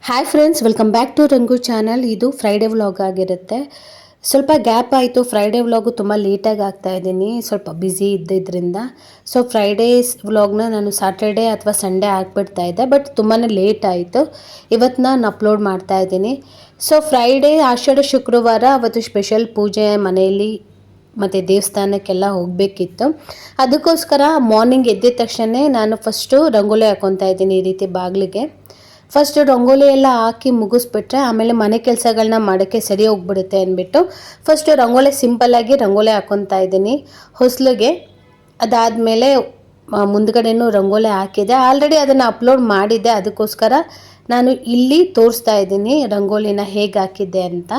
Hi friends, welcome back to Rangu channel. ಇದು Friday vlog ಆಗಿರುತ್ತೆ. ಸ್ವಲ್ಪ ಗ್ಯಾಪ್ ಆಯಿತು. ಫ್ರೈಡೇ ವ್ಲಾಗು ತುಂಬ ಲೇಟಾಗಿ ಆಗ್ತಾ ಇದ್ದೀನಿ, ಸ್ವಲ್ಪ ಬ್ಯುಸಿ ಇದ್ದಿದ್ದರಿಂದ. ಸೊ ಫ್ರೈಡೇಸ್ ವ್ಲಾಗ್ನ ನಾನು ಸಾಟರ್ಡೇ ಅಥವಾ ಸಂಡೇ ಹಾಕ್ಬಿಡ್ತಾ ಇದ್ದೆ, ಬಟ್ ತುಂಬಾ ಲೇಟ್ ಆಯಿತು. ಇವತ್ತು ನಾನು ಅಪ್ಲೋಡ್ ಮಾಡ್ತಾ ಇದ್ದೀನಿ. ಸೊ ಫ್ರೈಡೇ ಆಷಾಢ ಶುಕ್ರವಾರ ಅವತ್ತು ಸ್ಪೆಷಲ್ ಪೂಜೆ ಮನೆಯಲ್ಲಿ ಮತ್ತು ದೇವಸ್ಥಾನಕ್ಕೆಲ್ಲ ಹೋಗಬೇಕಿತ್ತು. ಅದಕ್ಕೋಸ್ಕರ ಮಾರ್ನಿಂಗ್ ಎದ್ದಿದ ತಕ್ಷಣ ನಾನು ಫಸ್ಟು ರಂಗೋಲಿ ಹಾಕ್ಕೊತಾ ಇದ್ದೀನಿ. ಈ ರೀತಿ ಬಾಗಿಲಿಗೆ ಫಸ್ಟ್ ರಂಗೋಲಿ ಎಲ್ಲ ಹಾಕಿ ಮುಗಿಸ್ಬಿಟ್ರೆ ಆಮೇಲೆ ಮನೆ ಕೆಲಸಗಳನ್ನ ಮಾಡೋಕ್ಕೆ ಸರಿ ಹೋಗ್ಬಿಡುತ್ತೆ ಅಂದ್ಬಿಟ್ಟು ಫಸ್ಟು ರಂಗೋಲಿ ಸಿಂಪಲ್ಲಾಗಿ ರಂಗೋಲಿ ಹಾಕ್ಕೊತಾ ಇದ್ದೀನಿ ಹೊಸ್ಲಿಗೆ. ಅದಾದಮೇಲೆ ಮುಂದ್ಗಡೆನೂ ರಂಗೋಲಿ ಹಾಕಿದೆ. ಆಲ್ರೆಡಿ ಅದನ್ನು ಅಪ್ಲೋಡ್ ಮಾಡಿದ್ದೆ, ಅದಕ್ಕೋಸ್ಕರ ನಾನು ಇಲ್ಲಿ ತೋರಿಸ್ತಾ ಇದ್ದೀನಿ ರಂಗೋಲಿನ ಹೇಗೆ ಹಾಕಿದ್ದೆ ಅಂತ.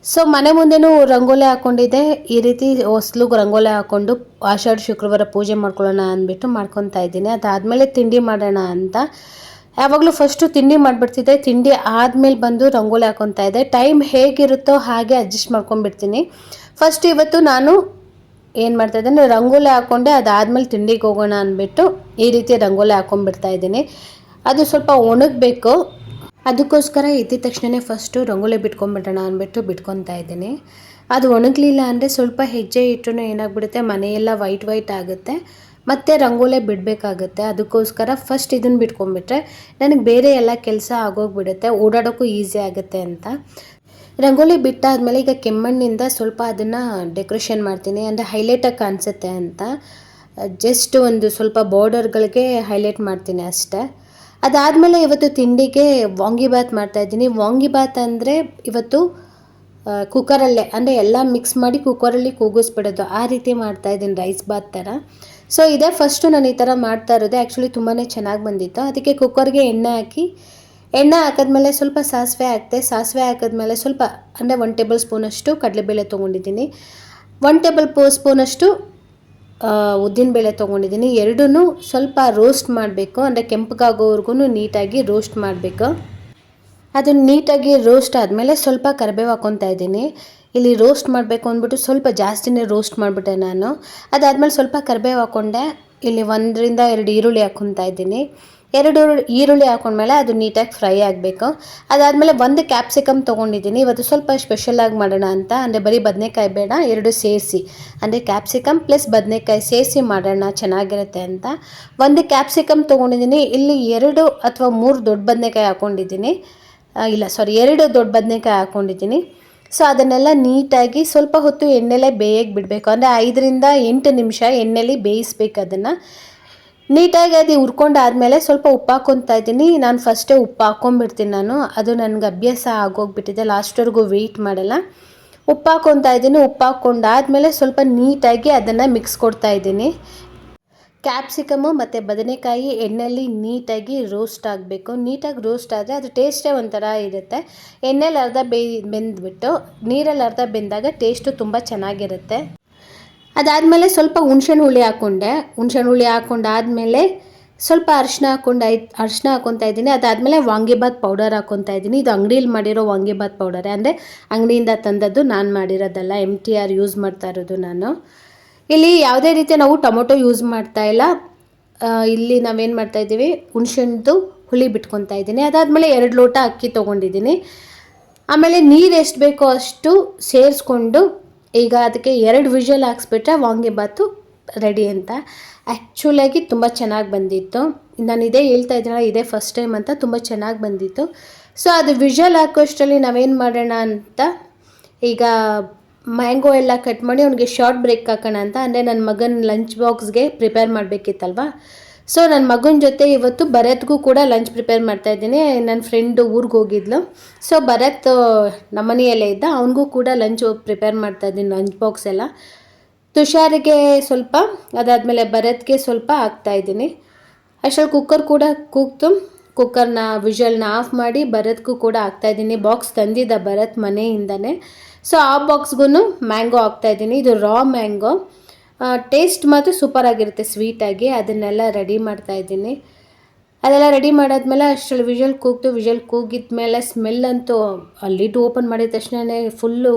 ಸೊ ಮನೆ ಮುಂದೆನೂ ರಂಗೋಲಿ ಹಾಕ್ಕೊಂಡಿದ್ದೆ. ಈ ರೀತಿ ಹೊಸ್ಲಿಗೆ ರಂಗೋಲಿ ಹಾಕ್ಕೊಂಡು ಆಷಾಢ ಶುಕ್ರವಾರ ಪೂಜೆ ಮಾಡ್ಕೊಳ್ಳೋಣ ಅಂದ್ಬಿಟ್ಟು ಮಾಡ್ಕೊತಾ ಇದ್ದೀನಿ. ಅದಾದಮೇಲೆ ತಿಂಡಿ ಮಾಡೋಣ ಅಂತ ಯಾವಾಗಲೂ ಫಸ್ಟು ತಿಂಡಿ ಮಾಡಿಬಿಡ್ತಿದ್ದೆ. ತಿಂಡಿ ಆದಮೇಲೆ ಬಂದು ರಂಗೋಲಿ ಹಾಕ್ಕೊತಾ ಇದ್ದೆ. ಟೈಮ್ ಹೇಗಿರುತ್ತೋ ಹಾಗೆ ಅಡ್ಜಸ್ಟ್ ಮಾಡ್ಕೊಂಡ್ಬಿಡ್ತೀನಿ. ಫಸ್ಟ್ ಇವತ್ತು ನಾನು ಏನು ಮಾಡ್ತಾಯಿದ್ದೀನಿ, ರಂಗೋಲಿ ಹಾಕ್ಕೊಂಡೆ. ಅದಾದಮೇಲೆ ತಿಂಡಿಗೆ ಹೋಗೋಣ ಅಂದ್ಬಿಟ್ಟು ಈ ರೀತಿ ರಂಗೋಲಿ ಹಾಕ್ಕೊಂಡ್ಬಿಡ್ತಾ ಇದ್ದೀನಿ. ಅದು ಸ್ವಲ್ಪ ಒಣಗಬೇಕು, ಅದಕ್ಕೋಸ್ಕರ ಎದ್ದಿದ ತಕ್ಷಣ ಫಸ್ಟು ರಂಗೋಲಿ ಬಿಟ್ಕೊಂಡ್ಬಿಡೋಣ ಅಂದ್ಬಿಟ್ಟು ಬಿಟ್ಕೊತಾ ಇದ್ದೀನಿ. ಅದು ಒಣಗಲಿಲ್ಲ ಅಂದರೆ ಸ್ವಲ್ಪ ಹೆಜ್ಜೆ ಇಟ್ಟರು ಏನಾಗ್ಬಿಡುತ್ತೆ, ಮನೆಯೆಲ್ಲ ವೈಟ್ ಆಗುತ್ತೆ, ಮತ್ತು ರಂಗೋಲಿ ಬಿಡಬೇಕಾಗುತ್ತೆ. ಅದಕ್ಕೋಸ್ಕರ ಫಸ್ಟ್ ಇದನ್ನು ಬಿಟ್ಕೊಂಡ್ಬಿಟ್ರೆ ನನಗೆ ಬೇರೆ ಎಲ್ಲ ಕೆಲಸ ಆಗೋಗ್ಬಿಡುತ್ತೆ, ಓಡಾಡೋಕ್ಕೂ ಈಸಿ ಆಗುತ್ತೆ ಅಂತ. ರಂಗೋಲಿ ಬಿಟ್ಟಾದಮೇಲೆ ಈಗ ಕೆಮ್ಮಣ್ಣಿಂದ ಸ್ವಲ್ಪ ಅದನ್ನು ಡೆಕೋರೇಷನ್ ಮಾಡ್ತೀನಿ, ಅಂದರೆ ಹೈಲೈಟಾಗಿ ಕಾಣಿಸುತ್ತೆ ಅಂತ. ಜಸ್ಟ್ ಒಂದು ಸ್ವಲ್ಪ ಬಾರ್ಡರ್ಗಳಿಗೆ ಹೈಲೈಟ್ ಮಾಡ್ತೀನಿ ಅಷ್ಟೇ. ಅದಾದಮೇಲೆ ಇವತ್ತು ತಿಂಡಿಗೆ ವಾಂಗಿಬಾತ್ ಮಾಡ್ತಾಯಿದ್ದೀನಿ. ವಾಂಗಿಬಾತ್ ಅಂದರೆ ಇವತ್ತು ಕುಕ್ಕರಲ್ಲೇ, ಅಂದರೆ ಎಲ್ಲ ಮಿಕ್ಸ್ ಮಾಡಿ ಕುಕ್ಕರಲ್ಲಿ ಕೂಗಿಸ್ಬಿಡೋದು, ಆ ರೀತಿ ಮಾಡ್ತಾಯಿದ್ದೀನಿ, ರೈಸ್ ಬಾತ್ ಥರ. ಸೊ ಇದೇ ಫಸ್ಟು ನಾನು ಈ ಥರ ಮಾಡ್ತಾ ಇರೋದು. ಆ್ಯಕ್ಚುಲಿ ತುಂಬಾ ಚೆನ್ನಾಗಿ ಬಂದಿತ್ತು. ಅದಕ್ಕೆ ಕುಕ್ಕರ್ಗೆ ಎಣ್ಣೆ ಹಾಕಿದ್ಮೇಲೆ ಸ್ವಲ್ಪ ಸಾಸಿವೆ ಹಾಕಿದೆ. ಸಾಸಿವೆ ಹಾಕಿದ್ಮೇಲೆ ಸ್ವಲ್ಪ ಅಂದರೆ 1 ಟೇಬಲ್ ಸ್ಪೂನಷ್ಟು ಕಡಲೆಬೇಳೆ ತೊಗೊಂಡಿದ್ದೀನಿ, 1 ಟೇಬಲ್ ಸ್ಪೂನಷ್ಟು ಉದ್ದಿನಬೇಳೆ ತೊಗೊಂಡಿದ್ದೀನಿ. ಎರಡೂ ಸ್ವಲ್ಪ ರೋಸ್ಟ್ ಮಾಡಬೇಕು, ಅಂದರೆ ಕೆಂಪಗಾಗೋವರೆಗೂ ನೀಟಾಗಿ ರೋಸ್ಟ್ ಮಾಡಬೇಕು. ಅದನ್ನು ನೀಟಾಗಿ ರೋಸ್ಟ್ ಆದಮೇಲೆ ಸ್ವಲ್ಪ ಕರಿಬೇವು ಹಾಕ್ಕೊತಾ ಇದ್ದೀನಿ. ಇಲ್ಲಿ ರೋಸ್ಟ್ ಮಾಡಬೇಕು ಅಂದ್ಬಿಟ್ಟು ಸ್ವಲ್ಪ ಜಾಸ್ತಿನೇ ರೋಸ್ಟ್ ಮಾಡಿಬಿಟ್ಟೆ ನಾನು. ಅದಾದಮೇಲೆ ಸ್ವಲ್ಪ ಕರಿಬೇವು ಹಾಕ್ಕೊಂಡೆ. ಇಲ್ಲಿ 1 ರಿಂದ 2 ಈರುಳ್ಳಿ ಹಾಕ್ಕೊತಾ ಇದ್ದೀನಿ. 2 ಈರುಳ್ಳಿ ಹಾಕ್ಕೊಂಡ್ಮೇಲೆ ಅದು ನೀಟಾಗಿ ಫ್ರೈ ಆಗಬೇಕು. ಅದಾದಮೇಲೆ 1 ಕ್ಯಾಪ್ಸಿಕಮ್ ತೊಗೊಂಡಿದ್ದೀನಿ. ಇವತ್ತು ಸ್ವಲ್ಪ ಸ್ಪೆಷಲಾಗಿ ಮಾಡೋಣ ಅಂತ, ಅಂದರೆ ಬರೀ ಬದನೆಕಾಯಿ ಬೇಡ, 2 ಸೇರಿಸಿ, ಅಂದರೆ ಕ್ಯಾಪ್ಸಿಕಮ್ ಪ್ಲಸ್ ಬದನೆಕಾಯಿ ಸೇರಿಸಿ ಮಾಡೋಣ, ಚೆನ್ನಾಗಿರುತ್ತೆ ಅಂತ 1 ಕ್ಯಾಪ್ಸಿಕಮ್ ತೊಗೊಂಡಿದ್ದೀನಿ. ಇಲ್ಲಿ 2 ಅಥವಾ 3 ದೊಡ್ಡ ಬದನೆಕಾಯಿ ಹಾಕ್ಕೊಂಡಿದ್ದೀನಿ. 2 ದೊಡ್ಡ ಬದನೆಕಾಯಿ ಹಾಕ್ಕೊಂಡಿದ್ದೀನಿ. ಸೊ ಅದನ್ನೆಲ್ಲ ನೀಟಾಗಿ ಸ್ವಲ್ಪ ಹೊತ್ತು ಎಣ್ಣೆಲೇ ಬೇಯಕ್ಕೆ ಬಿಡಬೇಕು, ಅಂದರೆ 5 ರಿಂದ 8 ನಿಮಿಷ ಎಣ್ಣೆಲಿ ಬೇಯಿಸ್ಬೇಕು. ಅದನ್ನು ನೀಟಾಗಿ ಅದು ಹುರ್ಕೊಂಡಾದಮೇಲೆ ಸ್ವಲ್ಪ ಉಪ್ಪು ಹಾಕ್ಕೊತಾ ಇದ್ದೀನಿ. ನಾನು ಫಸ್ಟೇ ಉಪ್ಪು ಹಾಕ್ಕೊಂಡ್ಬಿಡ್ತೀನಿ ನಾನು, ಅದು ನನಗೆ ಅಭ್ಯಾಸ ಆಗೋಗ್ಬಿಟ್ಟಿದೆ, ಲಾಸ್ಟ್ವರೆಗೂ ವೆಯ್ಟ್ ಮಾಡಲ್ಲ. ಉಪ್ಪು ಹಾಕ್ಕೊತಾ ಇದ್ದೀನಿ. ಉಪ್ಪು ಹಾಕ್ಕೊಂಡಾದಮೇಲೆ ಸ್ವಲ್ಪ ನೀಟಾಗಿ ಅದನ್ನು ಮಿಕ್ಸ್ ಕೊಡ್ತಾ ಇದ್ದೀನಿ. ಕ್ಯಾಪ್ಸಿಕಮು ಮತ್ತು ಬದನೆಕಾಯಿ ಎಣ್ಣೆಯಲ್ಲಿ ನೀಟಾಗಿ ರೋಸ್ಟ್ ಆಗಬೇಕು. ನೀಟಾಗಿ ರೋಸ್ಟ್ ಆದರೆ ಅದು ಟೇಸ್ಟೇ ಒಂಥರ ಇರುತ್ತೆ. ಎಣ್ಣೆಲಿ ಅರ್ಧ ಬೆಂದ್ಬಿಟ್ಟು ನೀರಲ್ಲಿ ಅರ್ಧ ಬೆಂದಾಗ ಟೇಸ್ಟು ತುಂಬ ಚೆನ್ನಾಗಿರುತ್ತೆ. ಅದಾದಮೇಲೆ ಸ್ವಲ್ಪ ಹುಣ್ಸೆಹಣ್ಣು ಹುಳಿ ಹಾಕ್ಕೊಂಡೆ. ಹುಣ್ಸೆಹಣ್ಣು ಹುಳಿ ಹಾಕ್ಕೊಂಡಾದಮೇಲೆ ಸ್ವಲ್ಪ ಅರಿಶಿನ ಹಾಕ್ಕೊತಾ ಇದ್ದೀನಿ. ಅದಾದಮೇಲೆ ವಾಂಗಿಬಾತ್ ಪೌಡರ್ ಹಾಕ್ಕೊತಾ ಇದ್ದೀನಿ. ಇದು ಅಂಗಡಿಯಲ್ಲಿ ಮಾಡಿರೋ ವಾಂಗಿಬಾತ್ ಪೌಡರೇ, ಅಂದರೆ ಅಂಗಡಿಯಿಂದ ತಂದದ್ದು, ನಾನು ಮಾಡಿರೋದಲ್ಲ, MTR ಯೂಸ್ ಮಾಡ್ತಾ ಇರೋದು ನಾನು. ಇಲ್ಲಿ ಯಾವುದೇ ರೀತಿ ನಾವು ಟೊಮೊಟೊ ಯೂಸ್ ಮಾಡ್ತಾ ಇಲ್ಲ. ಇಲ್ಲಿ ನಾವೇನು ಮಾಡ್ತಾಯಿದ್ದೀವಿ, ಹುಣ್ಸೆಹಣ್ಣು ಹುಳಿ ಬಿಟ್ಕೊತಾ ಇದ್ದೀನಿ. ಅದಾದಮೇಲೆ 2 ಲೋಟ ಅಕ್ಕಿ ತೊಗೊಂಡಿದ್ದೀನಿ. ಆಮೇಲೆ ನೀರು ಎಷ್ಟು ಬೇಕೋ ಅಷ್ಟು ಸೇರಿಸ್ಕೊಂಡು ಈಗ ಅದಕ್ಕೆ 2 ವಿಷಲ್ ಹಾಕ್ಸ್ಬಿಟ್ರೆ ವಾಂಗಿಬಾತು ರೆಡಿ ಅಂತ. ಆ್ಯಕ್ಚುಲಾಗಿ ತುಂಬ ಚೆನ್ನಾಗಿ ಬಂದಿತ್ತು. ನಾನು ಇದೇ ಹೇಳ್ತಾ ಇದ್ದೀನಲ್ಲ, ಇದೇ ಫಸ್ಟ್ ಟೈಮ್ ಅಂತ, ತುಂಬ ಚೆನ್ನಾಗಿ ಬಂದಿತ್ತು. ಸೊ ಅದು ವಿಷಲ್ ಹಾಕೋಷ್ಟರಲ್ಲಿ ನಾವೇನು ಮಾಡೋಣ ಅಂತ, ಈಗ ಮ್ಯಾಂಗೋ ಎಲ್ಲ ಕಟ್ ಮಾಡಿ ಅವನಿಗೆ ಶಾರ್ಟ್ ಬ್ರೇಕ್ ಹಾಕೋಣ ಅಂತ, ಅಂದರೆ ನನ್ನ ಮಗನ ಲಂಚ್ ಬಾಕ್ಸ್ಗೆ ಪ್ರಿಪೇರ್ ಮಾಡಬೇಕಿತ್ತಲ್ವ. ಸೊ ನನ್ನ ಮಗನ ಜೊತೆ ಇವತ್ತು ಭರತ್ಗೂ ಕೂಡ ಲಂಚ್ ಪ್ರಿಪೇರ್ ಮಾಡ್ತಾಯಿದ್ದೀನಿ. ನನ್ನ ಫ್ರೆಂಡು ಊರಿಗೆ ಹೋಗಿದ್ಲು, ಸೊ ಭರತ್ ನಮ್ಮನೆಯಲ್ಲೇ ಇದ್ದ, ಅವನಿಗೂ ಕೂಡ ಲಂಚ್ ಪ್ರಿಪೇರ್ ಮಾಡ್ತಾಯಿದ್ದೀನಿ, ಲಂಚ್ ಬಾಕ್ಸ್ ಎಲ್ಲ. ತುಷಾರಿಗೆ ಸ್ವಲ್ಪ, ಅದಾದಮೇಲೆ ಭರತ್ಗೆ ಸ್ವಲ್ಪ ಹಾಕ್ತಾಯಿದ್ದೀನಿ. ಅಷ್ಟರಲ್ಲಿ ಕುಕ್ಕರ್ ಕೂಡ ಕೂಗ್ತು. ಕುಕ್ಕರ್ನ ವಿಷಲ್ನ ಆಫ್ ಮಾಡಿ ಭರತ್ಗೂ ಕೂಡ ಹಾಕ್ತಾಯಿದ್ದೀನಿ. ಬಾಕ್ಸ್ ತಂದಿದ್ದ ಭರತ್ ಮನೆಯಿಂದನೇ. ಸೊ ಆ ಬಾಕ್ಸ್ಗೂ ಮ್ಯಾಂಗೋ ಹಾಕ್ತಾಯಿದ್ದೀನಿ. ಇದು ರಾ ಮ್ಯಾಂಗೋ, ಟೇಸ್ಟ್ ಮಾತ್ರ ಸೂಪರಾಗಿರುತ್ತೆ, ಸ್ವೀಟಾಗಿ. ಅದನ್ನೆಲ್ಲ ರೆಡಿ ಮಾಡ್ತಾಯಿದ್ದೀನಿ. ಅದೆಲ್ಲ ರೆಡಿ ಮಾಡಾದ್ಮೇಲೆ ಅಷ್ಟರಲ್ಲಿ ವಿಷಲ್ ಕೂಗಿದ್ಮೇಲೆ ಸ್ಮೆಲ್ ಅಂತೂ, ಲಿಡ್ ಓಪನ್ ಮಾಡಿದ ತಕ್ಷಣ ಫುಲ್ಲು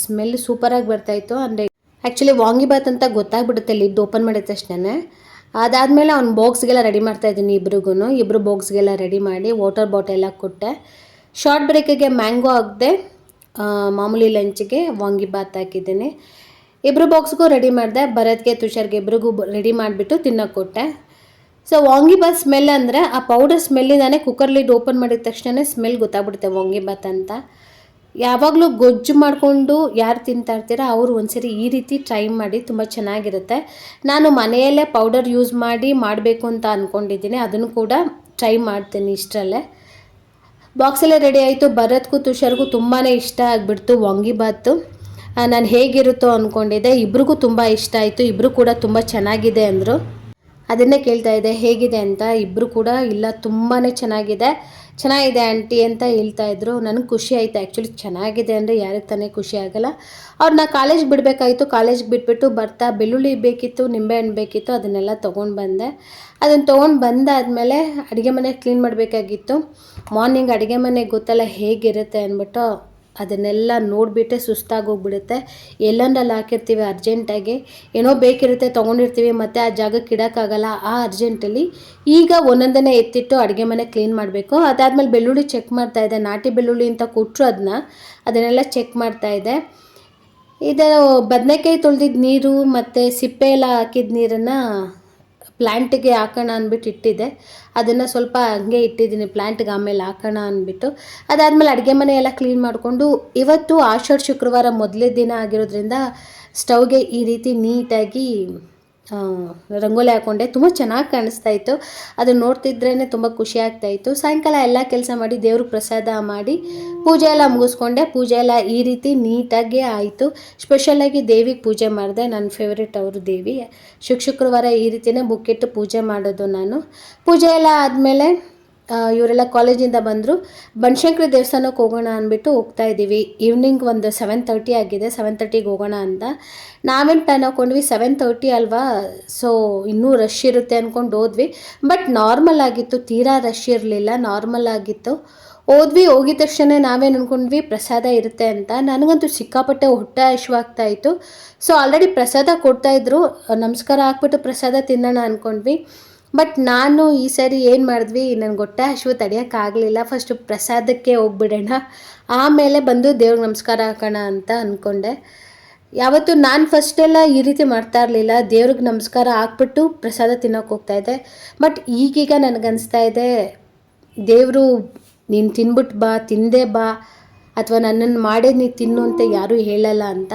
ಸ್ಮೆಲ್ ಸೂಪರಾಗಿ ಬರ್ತಾಯಿತ್ತು. ಅಂದರೆ ಆ್ಯಕ್ಚುಲಿ ವಾಂಗಿಬಾತ್ ಅಂತ ಗೊತ್ತಾಗ್ಬಿಡುತ್ತೆ ಲಿಡ್ ಓಪನ್ ಮಾಡಿದ ತಕ್ಷಣ. ಅದಾದಮೇಲೆ ಅವ್ನು ಬಾಕ್ಸ್ಗೆಲ್ಲ ರೆಡಿ ಮಾಡ್ತಾಯಿದ್ದೀನಿ ಇಬ್ಬರು ಬಾಕ್ಸ್ಗೆಲ್ಲ ರೆಡಿ ಮಾಡಿ ವಾಟರ್ ಬಾಟೆಲ್ಲ ಕೊಟ್ಟೆ. ಶಾರ್ಟ್ ಬ್ರೇಕಿಗೆ ಮ್ಯಾಂಗೋ ಹಾಕಿದೆ, ಮಾಮೂಲಿ ಲಂಚ್ಗೆ ವಾಂಗಿಬಾತ್ ಹಾಕಿದ್ದೀನಿ. ಇಬ್ಬರು ಬಾಕ್ಸ್ಗೂ ರೆಡಿ ಮಾಡಿದೆ, ಭರತ್ಗೆ ತುಷಾರ್ಗೆ ಇಬ್ರಿಗೂ ರೆಡಿ ಮಾಡಿಬಿಟ್ಟು ತಿನ್ನೋಕೆ ಕೊಟ್ಟೆ. ಸೊ ವಾಂಗಿಬಾತ್ ಸ್ಮೆಲ್ ಅಂದರೆ ಆ ಪೌಡರ್ ಸ್ಮೆಲ್ಲಿಂದಾನೆ ಕುಕ್ಕರ್ ಲಿಡ್ ಓಪನ್ ಮಾಡಿದ ತಕ್ಷಣ ಸ್ಮೆಲ್ ಗೊತ್ತಾಗ್ಬಿಡುತ್ತೆ ವಾಂಗಿಬಾತ್ ಅಂತ. ಯಾವಾಗಲೂ ಗೊಜ್ಜು ಮಾಡಿಕೊಂಡು ಯಾರು ತಿಂತಾ ಇರ್ತೀರ ಅವರು ಒಂದ್ಸರಿ ಈ ರೀತಿ ಟ್ರೈ ಮಾಡಿ, ತುಂಬ ಚೆನ್ನಾಗಿರುತ್ತೆ. ನಾನು ಮನೆಯಲ್ಲೇ ಪೌಡರ್ ಯೂಸ್ ಮಾಡಿ ಮಾಡಬೇಕು ಅಂತ ಅಂದ್ಕೊಂಡಿದ್ದೀನಿ, ಅದನ್ನು ಕೂಡ ಟ್ರೈ ಮಾಡ್ತೀನಿ ಇಷ್ಟರಲ್ಲೇ. ಬಾಕ್ಸೆಲ್ಲ ರೆಡಿ ಆಯಿತು. ಭರತ್ಗೂ ತುಷಾರ್ಗೂ ತುಂಬಾ ಇಷ್ಟ ಆಗಿಬಿಡ್ತು ವಾಂಗಿಬಾತು. ನಾನು ಹೇಗಿರುತ್ತೋ ಅಂದ್ಕೊಂಡಿದ್ದೆ, ಇಬ್ರಿಗೂ ತುಂಬ ಇಷ್ಟ ಆಯಿತು. ಇಬ್ಬರು ಕೂಡ ತುಂಬ ಚೆನ್ನಾಗಿದೆ ಅಂದರು. ಅದನ್ನೇ ಕೇಳ್ತಾ ಇದ್ದೆ ಹೇಗಿದೆ ಅಂತ. ಇಬ್ಬರು ಕೂಡ ಇಲ್ಲ ತುಂಬಾ ಚೆನ್ನಾಗಿದೆ ಆಂಟಿ ಅಂತ ಹೇಳ್ತಾಯಿದ್ರು. ನನಗೆ ಖುಷಿ ಆಯಿತು. ಆ್ಯಕ್ಚುಲಿ ಚೆನ್ನಾಗಿದೆ ಅಂದರೆ ಯಾರಿಗೆ ತಾನೇ ಖುಷಿ ಆಗೋಲ್ಲ. ಅವ್ರನ್ನ ಕಾಲೇಜ್ಗೆ ಬಿಡಬೇಕಾಯಿತು. ಕಾಲೇಜ್ಗೆ ಬಿಟ್ಬಿಟ್ಟು ಬರ್ತಾ ಬೆಳ್ಳುಳ್ಳಿ ಬೇಕಿತ್ತು, ನಿಂಬೆಹಣ್ಣು ಬೇಕಿತ್ತು, ಅದನ್ನೆಲ್ಲ ತೊಗೊಂಡು ಬಂದೆ. ಅದನ್ನು ತೊಗೊಂಡು ಬಂದಾದಮೇಲೆ ಅಡುಗೆ ಮನೆ ಕ್ಲೀನ್ ಮಾಡಬೇಕಾಗಿತ್ತು. ಮಾರ್ನಿಂಗ್ ಅಡುಗೆ ಮನೆ ಗೊತ್ತಲ್ಲ ಹೇಗಿರುತ್ತೆ ಅಂದ್ಬಿಟ್ಟು ಅದನ್ನೆಲ್ಲ ನೋಡಿಬಿಟ್ಟೆ ಸುಸ್ತಾಗಿ ಹೋಗ್ಬಿಡುತ್ತೆ. ಎಲ್ಲಂದ್ರಲ್ಲಿ ಹಾಕಿರ್ತೀವಿ ಅರ್ಜೆಂಟಾಗಿ, ಏನೋ ಬೇಕಿರುತ್ತೆ ತೊಗೊಂಡಿರ್ತೀವಿ, ಮತ್ತು ಆ ಜಾಗಕ್ಕೆ ಇಡೋಕ್ಕಾಗಲ್ಲ. ಆ ಅರ್ಜೆಂಟಲ್ಲಿ ಈಗ ಒಂದೊಂದನ್ನೇ ಎತ್ತಿಟ್ಟು ಅಡುಗೆ ಮನೆ ಕ್ಲೀನ್ ಮಾಡಬೇಕು. ಅದಾದಮೇಲೆ ಬೆಳ್ಳುಳ್ಳಿ ಚೆಕ್ ಮಾಡ್ತಾಯಿದ್ದೆ. ನಾಟಿ ಬೆಳ್ಳುಳ್ಳಿ ಅಂತ ಕೊಟ್ಟರು ಅದನ್ನೆಲ್ಲ ಚೆಕ್ ಮಾಡ್ತಾಯಿದ್ದೆ. ಇದು ಬದನೆಕಾಯಿ ತೊಳೆದಿದ್ದ ನೀರು ಮತ್ತು ಸಿಪ್ಪೆ ಎಲ್ಲ ಹಾಕಿದ ನೀರನ್ನು ಪ್ಲ್ಯಾಂಟಿಗೆ ಹಾಕೋಣ ಅಂದ್ಬಿಟ್ಟು ಇಟ್ಟಿದ್ದೆ. ಅದನ್ನು ಸ್ವಲ್ಪ ಹಂಗೆ ಇಟ್ಟಿದ್ದೀನಿ ಪ್ಲ್ಯಾಂಟ್ಗೆ, ಆಮೇಲೆ ಹಾಕೋಣ ಅಂದ್ಬಿಟ್ಟು. ಅದಾದಮೇಲೆ ಅಡುಗೆ ಮನೆ ಎಲ್ಲ ಕ್ಲೀನ್ ಮಾಡಿಕೊಂಡು, ಇವತ್ತು ಆಷಾಢ ಶುಕ್ರವಾರ ಮೊದಲೇ ದಿನ ಆಗಿರೋದ್ರಿಂದ ಸ್ಟವ್ಗೆ ಈ ರೀತಿ ನೀಟಾಗಿ ರಂಗೋಲಿ ಹಾಕ್ಕೊಂಡೆ. ತುಂಬ ಚೆನ್ನಾಗಿ ಕಾಣಿಸ್ತಾ ಇತ್ತು. ಅದು ನೋಡ್ತಿದ್ರೇ ತುಂಬ ಖುಷಿ ಆಗ್ತಾಯಿತ್ತು. ಸಾಯಂಕಾಲ ಎಲ್ಲ ಕೆಲಸ ಮಾಡಿ ದೇವ್ರಿಗೆ ಪ್ರಸಾದ ಮಾಡಿ ಪೂಜೆ ಎಲ್ಲ ಮುಗಿಸ್ಕೊಂಡೆ. ಪೂಜೆ ಎಲ್ಲ ಈ ರೀತಿ ನೀಟಾಗಿ ಆಯಿತು. ಸ್ಪೆಷಲಾಗಿ ದೇವಿಗೆ ಪೂಜೆ ಮಾಡಿದೆ. ನನ್ನ ಫೇವ್ರೆಟ್ ಅವರು ದೇವಿ. ಶುಕ್ರವಾರ ಈ ರೀತಿಯೇ ಬುಕ್ಕಿಟ್ಟು ಪೂಜೆ ಮಾಡೋದು ನಾನು. ಪೂಜೆ ಎಲ್ಲ ಆದಮೇಲೆ ಇವರೆಲ್ಲ ಕಾಲೇಜಿಂದ ಬಂದರು. ಬನಶಂಕರಿ ದೇವಸ್ಥಾನಕ್ಕೆ ಹೋಗೋಣ ಅಂದ್ಬಿಟ್ಟು ಹೋಗ್ತಾ ಇದ್ದೀವಿ. ಈವ್ನಿಂಗ್ ಒಂದು 7:30 ಆಗಿದೆ. 7:30ಗೆ ಹೋಗೋಣ ಅಂತ ನಾವೇನು ಪ್ಲ್ಯಾನ್ ಹಾಕ್ಕೊಂಡ್ವಿ, 7:30 ಅಲ್ವಾ, ಸೊ ಇನ್ನೂ ರಶ್ ಇರುತ್ತೆ ಅಂದ್ಕೊಂಡು ಹೋದ್ವಿ. ಬಟ್ ನಾರ್ಮಲ್ ಆಗಿತ್ತು, ತೀರಾ ರಶ್ ಇರಲಿಲ್ಲ, ನಾರ್ಮಲ್ ಆಗಿತ್ತು. ಹೋಗಿದ ತಕ್ಷಣ ನಾವೇನು ಅಂದ್ಕೊಂಡ್ವಿ ಪ್ರಸಾದ ಇರುತ್ತೆ ಅಂತ. ನನಗಂತೂ ಸಿಕ್ಕಾಪಟ್ಟೆ ಹೊಟ್ಟೆ ಹಸಿವಾಗ್ತಾಯಿತ್ತು. ಸೊ ಆಲ್ರೆಡಿ ಪ್ರಸಾದ ಕೊಡ್ತಾಯಿದ್ರು, ನಮಸ್ಕಾರ ಹಾಕ್ಬಿಟ್ಟು ಪ್ರಸಾದ ತಿನ್ನೋಣ ಅಂದ್ಕೊಂಡ್ವಿ. ಬಟ್ ನಾನು ಈ ಸರಿ ಏನು ಮಾಡಿದ್ವಿ, ನನಗೆ ಹೊಟ್ಟೆ ಹಸಿವು ತಡೆಯೋಕ್ಕಾಗಲಿಲ್ಲ. ಫಸ್ಟು ಪ್ರಸಾದಕ್ಕೆ ಹೋಗ್ಬಿಡೋಣ, ಆಮೇಲೆ ಬಂದು ದೇವ್ರಿಗೆ ನಮಸ್ಕಾರ ಹಾಕೋಣ ಅಂತ ಅಂದ್ಕೊಂಡೆ. ಯಾವತ್ತೂ ನಾನು ಫಸ್ಟೆಲ್ಲ ಈ ರೀತಿ ಮಾಡ್ತಾ ಇರಲಿಲ್ಲ, ದೇವ್ರಿಗೆ ನಮಸ್ಕಾರ ಹಾಕ್ಬಿಟ್ಟು ಪ್ರಸಾದ ತಿನ್ನೋಕೆ ಹೋಗ್ತಾಯಿದ್ದೆ. ಬಟ್ ಈಗೀಗ ನನಗನ್ನಿಸ್ತಾ ಇದೆ, ದೇವರು ನೀನು ತಿನ್ಬಿಟ್ಟು ಬಾ, ತಿಂದೇ ಬಾ, ಅಥವಾ ನನ್ನನ್ನು ಮಾಡೇ ನೀ ತಿನ್ನು ಅಂತ ಯಾರೂ ಹೇಳಲ್ಲ ಅಂತ.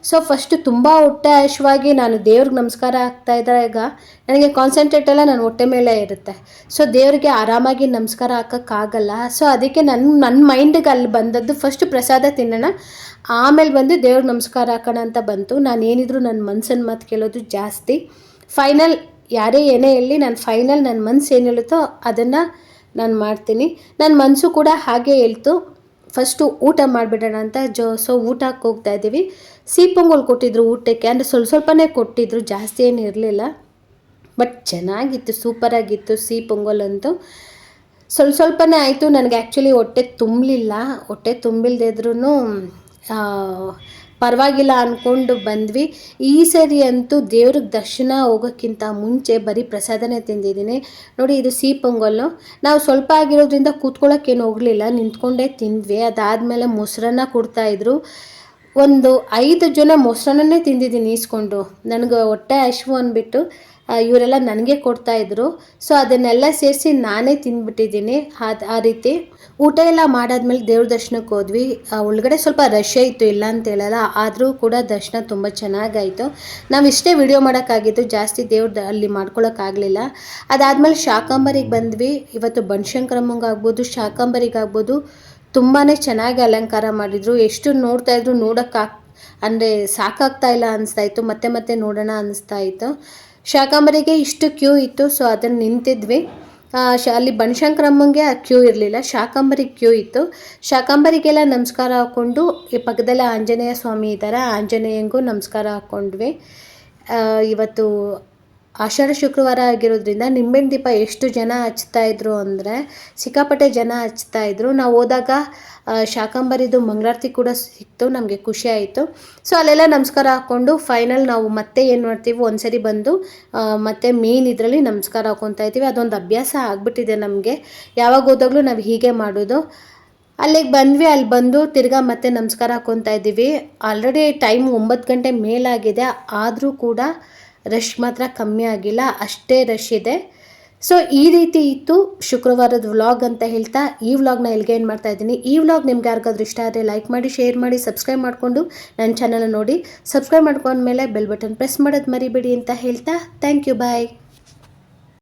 ಸೊ ಫಸ್ಟು ತುಂಬ ಹೊಟ್ಟೆ ಹಸಿವಾಗಿ ನಾನು ದೇವ್ರಿಗೆ ನಮಸ್ಕಾರ ಹಾಕ್ತಾಯಿದ್ದಾಗ ನನಗೆ ಕಾನ್ಸಂಟ್ರೇಟ್ ಎಲ್ಲ ನನ್ನ ಹೊಟ್ಟೆ ಮೇಲೆ ಇರುತ್ತೆ. ಸೊ ದೇವರಿಗೆ ಆರಾಮಾಗಿ ನಮಸ್ಕಾರ ಹಾಕೋಕ್ಕಾಗಲ್ಲ. ಸೊ ಅದಕ್ಕೆ ನನ್ನ ಮೈಂಡಿಗೆ ಅಲ್ಲಿ ಬಂದದ್ದು ಫಸ್ಟು ಪ್ರಸಾದ ತಿನ್ನೋಣ, ಆಮೇಲೆ ಬಂದು ದೇವ್ರಿಗೆ ನಮಸ್ಕಾರ ಹಾಕೋಣ ಅಂತ ಬಂತು. ನಾನೇನಿದ್ರು ನನ್ನ ಮನ್ಸನ್ನು ಮಾತು ಕೇಳೋದು ಜಾಸ್ತಿ. ಫೈನಲ್ ಯಾರೇ ಏನೇ ಹೇಳಿ, ನನ್ನ ಮನಸ್ಸು ಏನು ಹೇಳುತ್ತೋ ಅದನ್ನು ನಾನು ಮಾಡ್ತೀನಿ. ನನ್ನ ಮನಸ್ಸು ಕೂಡ ಹಾಗೆ ಹೇಳ್ತು, ಫಸ್ಟು ಊಟ ಮಾಡಿಬಿಡೋಣ ಅಂತ. ಸೊ ಊಟಕ್ಕೆ ಹೋಗ್ತಾ ಇದ್ದೀವಿ. ಸಿಹಿ ಪೊಂಗಲ್ ಕೊಟ್ಟಿದ್ರು ಊಟಕ್ಕೆ, ಅಂದರೆ ಸ್ವಲ್ಪನೇ ಕೊಟ್ಟಿದ್ರು, ಜಾಸ್ತಿ ಏನು ಇರಲಿಲ್ಲ. ಬಟ್ ಚೆನ್ನಾಗಿತ್ತು, ಸೂಪರಾಗಿತ್ತು ಸಿಹಿ ಪೊಂಗಲ್ ಅಂತೂ. ಸ್ವಲ್ಪನೇ ಆಯಿತು. ನನಗೆ ಆ್ಯಕ್ಚುಲಿ ಹೊಟ್ಟೆ ತುಂಬಿಲ್ಲದೆ ಇದ್ರೂ ಪರವಾಗಿಲ್ಲ ಅಂದ್ಕೊಂಡು ಬಂದ್ವಿ. ಈ ಸರಿ ಅಂತೂ ದೇವ್ರಿಗೆ ದರ್ಶನ ಹೋಗೋಕ್ಕಿಂತ ಮುಂಚೆ ಬರೀ ಪ್ರಸಾದನೇ ತಿಂದಿದ್ದೀನಿ. ನೋಡಿ, ಇದು ಸಿಹಿ ಪೊಂಗಲ್ಲು. ನಾವು ಸ್ವಲ್ಪ ಆಗಿರೋದ್ರಿಂದ ಕೂತ್ಕೊಳ್ಳೋಕ್ಕೇನು ಹೋಗಲಿಲ್ಲ, ನಿಂತ್ಕೊಂಡೇ ತಿಂದ್ವಿ. ಅದಾದಮೇಲೆ ಮೊಸರನ್ನ ಕೊಡ್ತಾಯಿದ್ರು. ಒಂದು 5 ಜನ ಮೊಸರನ್ನೇ ತಿಂದಿದ್ದೀನಿ ಈಸ್ಕೊಂಡು. ನನಗೆ ಹೊಟ್ಟೆ ಹಸಿವು ಅಂದ್ಬಿಟ್ಟು ಇವರೆಲ್ಲ ನನಗೆ ಕೊಡ್ತಾಯಿದ್ರು. ಸೊ ಅದನ್ನೆಲ್ಲ ಸೇರಿಸಿ ನಾನೇ ತಿಂದ್ಬಿಟ್ಟಿದ್ದೀನಿ. ಆ ರೀತಿ ಊಟ ಎಲ್ಲ ಮಾಡಾದ್ಮೇಲೆ ದೇವ್ರ ದರ್ಶನಕ್ಕೆ ಹೋದ್ವಿ. ಒಳಗಡೆ ಸ್ವಲ್ಪ ರಶ್ ಇತ್ತು, ಇಲ್ಲ ಅಂತ ಹೇಳಲ್ಲ, ಆದರೂ ಕೂಡ ದರ್ಶನ ತುಂಬ ಚೆನ್ನಾಗಾಯಿತು. ನಾವು ಇಷ್ಟೇ ವಿಡಿಯೋ ಮಾಡೋಕ್ಕಾಗಿದ್ದು, ಜಾಸ್ತಿ ದೇವ್ರದ್ದು ಅಲ್ಲಿ ಮಾಡ್ಕೊಳಕ್ಕಾಗಲಿಲ್ಲ. ಅದಾದಮೇಲೆ ಶಾಕಾಂಬರಿಗೆ ಬಂದ್ವಿ. ಇವತ್ತು ಬನಶಂಕರಮ್ಮಂಗಾಗ್ಬೋದು, ಶಾಕಾಂಬರಿಗಾಗ್ಬೋದು ತುಂಬಾ ಚೆನ್ನಾಗಿ ಅಲಂಕಾರ ಮಾಡಿದರು. ಎಷ್ಟು ನೋಡ್ತಾಯಿದ್ರು ಅಂದರೆ ಸಾಕಾಗ್ತಾ ಇಲ್ಲ ಅನಿಸ್ತಾಯಿತ್ತು, ಮತ್ತೆ ನೋಡೋಣ ಅನ್ನಿಸ್ತಾಯಿತ್ತು. ಶಾಕಾಂಬರಿಗೆ ಇಷ್ಟು ಕ್ಯೂ ಇತ್ತು. ಸೊ ಅದನ್ನು ನಿಂತಿದ್ವಿ. ಅಲ್ಲಿ ಬನಶಂಕರಮ್ಮಂಗೆ ಆ ಕ್ಯೂ ಇರಲಿಲ್ಲ, ಶಾಕಾಂಬರಿಗೆ ಕ್ಯೂ ಇತ್ತು. ಶಾಕಾಂಬರಿಗೆಲ್ಲ ನಮಸ್ಕಾರ ಹಾಕ್ಕೊಂಡು, ಈ ಪಕ್ಕದಲ್ಲೇ ಆಂಜನೇಯ ಸ್ವಾಮಿ ಇದ್ದಾರೆ, ಆಂಜನೇಯಂಗೂ ನಮಸ್ಕಾರ ಹಾಕ್ಕೊಂಡ್ವಿ. ಇವತ್ತು ಆಷಾಢ ಶುಕ್ರವಾರ ಆಗಿರೋದ್ರಿಂದ ನಿಂಬೆಹಣ್ಣು ದೀಪ ಎಷ್ಟು ಜನ ಹಚ್ತಾ ಇದ್ರು ಅಂದರೆ ಸಿಕ್ಕಾಪಟ್ಟೆ ಜನ ಹಚ್ತಾ ಇದ್ರು. ನಾವು ಹೋದಾಗ ಶಾಕಂಬರಿದು ಮಂಗಳಾರತಿ ಕೂಡ ಸಿಕ್ತು, ನಮಗೆ ಖುಷಿ ಆಯಿತು. ಸೊ ಅಲ್ಲೆಲ್ಲ ನಮಸ್ಕಾರ ಹಾಕ್ಕೊಂಡು ಫೈನಲ್ ನಾವು ಮತ್ತೆ ಏನು ಮಾಡ್ತೀವಿ, ಒಂದ್ಸರಿ ಬಂದು ಮತ್ತೆ ಮೇನ್ ಇದರಲ್ಲಿ ನಮಸ್ಕಾರ ಹಾಕ್ಕೊತಾ ಇದ್ದೀವಿ. ಅದೊಂದು ಅಭ್ಯಾಸ ಆಗಿಬಿಟ್ಟಿದೆ ನಮಗೆ, ಯಾವಾಗ ಹೋದಾಗಲೂ ನಾವು ಹೀಗೆ ಮಾಡೋದು. ಅಲ್ಲಿಗೆ ಬಂದ್ವಿ, ಅಲ್ಲಿ ಬಂದು ತಿರ್ಗಾ ಮತ್ತೆ ನಮಸ್ಕಾರ ಹಾಕ್ಕೊತಾ ಇದ್ದೀವಿ. ಆಲ್ರೆಡಿ ಟೈಮ್ 9 ಗಂಟೆ ಮೇಲಾಗಿದೆ, ಆದರೂ ಕೂಡ ರಶ್ ಮಾತ್ರ ಕಮ್ಮಿ ಆಗಿಲ್ಲ, ಅಷ್ಟೇ ರಶ್ ಇದೆ. ಸೊ ಈ ರೀತಿ ಇತ್ತು ಶುಕ್ರವಾರದ ವ್ಲಾಗ್ ಅಂತ ಹೇಳ್ತಾ ಈ ವ್ಲಾಗ್ನ ಎಲ್ಲಿಗೆ ಏನು ಮಾಡ್ತಾ ಇದ್ದೀನಿ. ಈ ವ್ಲಾಗ್ ನಿಮ್ಗೆ ಯಾರಿಗಾದ್ರೂ ಇಷ್ಟ ಆದರೆ ಲೈಕ್ ಮಾಡಿ, ಶೇರ್ ಮಾಡಿ, ಸಬ್ಸ್ಕ್ರೈಬ್ ಮಾಡಿಕೊಂಡು ನನ್ನ ಚಾನಲ್ ನೋಡಿ. ಸಬ್ಸ್ಕ್ರೈಬ್ ಮಾಡ್ಕೊಂಡ್ಮೇಲೆ ಬೆಲ್ ಬಟನ್ ಪ್ರೆಸ್ ಮಾಡೋದು ಮರಿಬೇಡಿ ಅಂತ ಹೇಳ್ತಾ ಥ್ಯಾಂಕ್ ಯು, ಬಾಯ್.